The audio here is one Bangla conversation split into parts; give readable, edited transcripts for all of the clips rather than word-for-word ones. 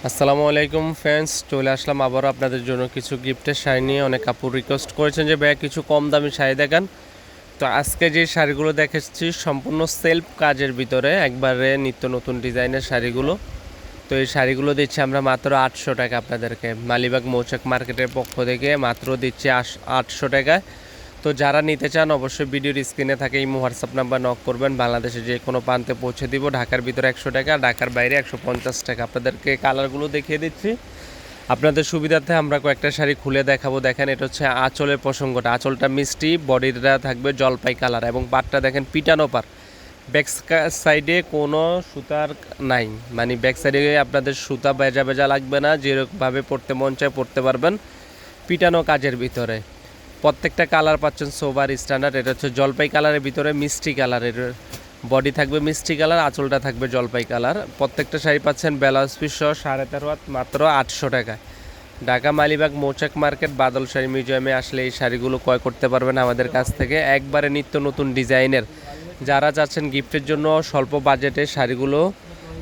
আসসালামু আলাইকুম ফ্রেন্ডস, চলে আসলাম আবারও আপনাদের জন্য কিছু গিফটের শাড়ি নিয়ে। অনেক কাপড় রিকোয়েস্ট করেছেন যে ভাইয়া কিছু কম দামি শাড়ি দেখান। তো আজকে যে শাড়িগুলো দেখাচ্ছি সম্পূর্ণ সেলফ কাজের ভিতরে একবারে নিত্য নতুন ডিজাইনের শাড়িগুলো। তো এই শাড়িগুলো দিচ্ছি আমরা মাত্র 800 টাকা আপনাদেরকে। মালিবাগ মৌচাক মার্কেটের পক্ষ থেকে মাত্র দিচ্ছি 800 টাকায়। তো যারা নিতে চান অবশ্যই ভিডিওর স্ক্রিনে থাকে ইমো হোয়াটসঅ্যাপ নাম্বার নক করবেন। বাংলাদেশে যে কোনো প্রান্তে পৌঁছে দিব। ঢাকার ভিতরে 100 টাকা, ঢাকার বাইরে 150 টাকা। আপনাদেরকে কালারগুলো দেখিয়ে দিচ্ছি আপনাদের সুবিধার্থে। আমরা কয়েকটা শাড়ি খুলে দেখাবো। দেখেন, এটা হচ্ছে আঁচলের প্রসঙ্গটা। আঁচলটা মিষ্টি, বডিটা থাকবে জলপাই কালার এবং পাটটা দেখেন পিটানো পার। ব্যাক সাইডে কোনো সুতার নাই, মানে ব্যাক সাইডে আপনাদের সুতা বেজা বেজা লাগবে না। যেরকমভাবে পরতে মন চায় পরতে পারবেন, পিটানো কাজের ভিতরে। প্রত্যেকটা কালার পাচ্ছেন সোবার স্ট্যান্ডার্ড। এটা হচ্ছে জলপাই কালারের ভিতরে মিষ্টি কালারের বডি থাকবে, মিষ্টি কালার, আঁচলটা থাকবে জলপাই কালার। প্রত্যেকটা শাড়ি পাচ্ছেন ব্লাউজ পিস সহ 13.5 হাত, মাত্র 800 টাকায়। ঢাকা মালিবাগ মৌচাক মার্কেট বাদল শাড়ি মিউজিয়ামে আসলে এই শাড়িগুলো ক্রয় করতে পারবেন আমাদের কাছ থেকে। একবারে নিত্য নতুন ডিজাইনের। যারা চাচ্ছেন গিফটের জন্য স্বল্প বাজেটে শাড়িগুলো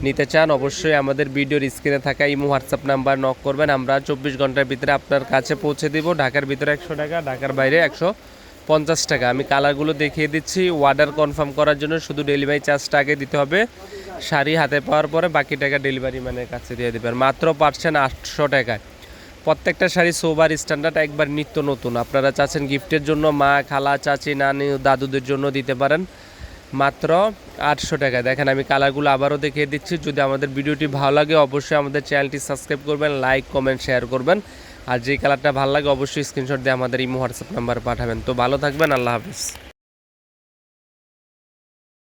নিতে চান অবশ্যই আমাদের ভিডিওর স্ক্রিনে থাকা ইমো হোয়াটসঅ্যাপ নাম্বার নক করবেন। আমরা 24 ঘন্টার ভিতরে আপনার কাছে পৌঁছে দিব। ঢাকার ভিতরে 100 টাকা, ঢাকার বাইরে 150 টাকা। আমি কালারগুলো দেখিয়ে দিচ্ছি। অর্ডার কনফার্ম করার জন্য শুধু ডেলিভারি চার্জটা আগে দিতে হবে। শাড়ি হাতে পাওয়ার পরে বাকি টাকা ডেলিভারি ম্যানের কাছে দিয়ে দেবেন। মাত্র পাচ্ছেন 800 টাকায়। প্রত্যেকটা শাড়ি সোবার স্ট্যান্ডার্ড, একবার নিত্য নতুন। আপনারা চাচ্ছেন গিফটের জন্য, মা, খালা, চাচি, নানি, দাদুদের জন্য দিতে পারেন। মাত্র 800 টাকা। দেখেন, আমি কালারগুলো আবারও দেখিয়ে দিচ্ছি। যদি আমাদের ভিডিওটি ভালো লাগে অবশ্যই আমাদের চ্যানেলটি সাবস্ক্রাইব করবেন, লাইক কমেন্ট শেয়ার করবেন। আর যে কালারটা ভালো লাগে অবশ্যই স্ক্রিনশট দিয়ে আমাদের ইমো হোয়াটসঅ্যাপ নাম্বার পাঠাবেন। তো ভালো থাকবেন, আল্লাহ হাফিজ।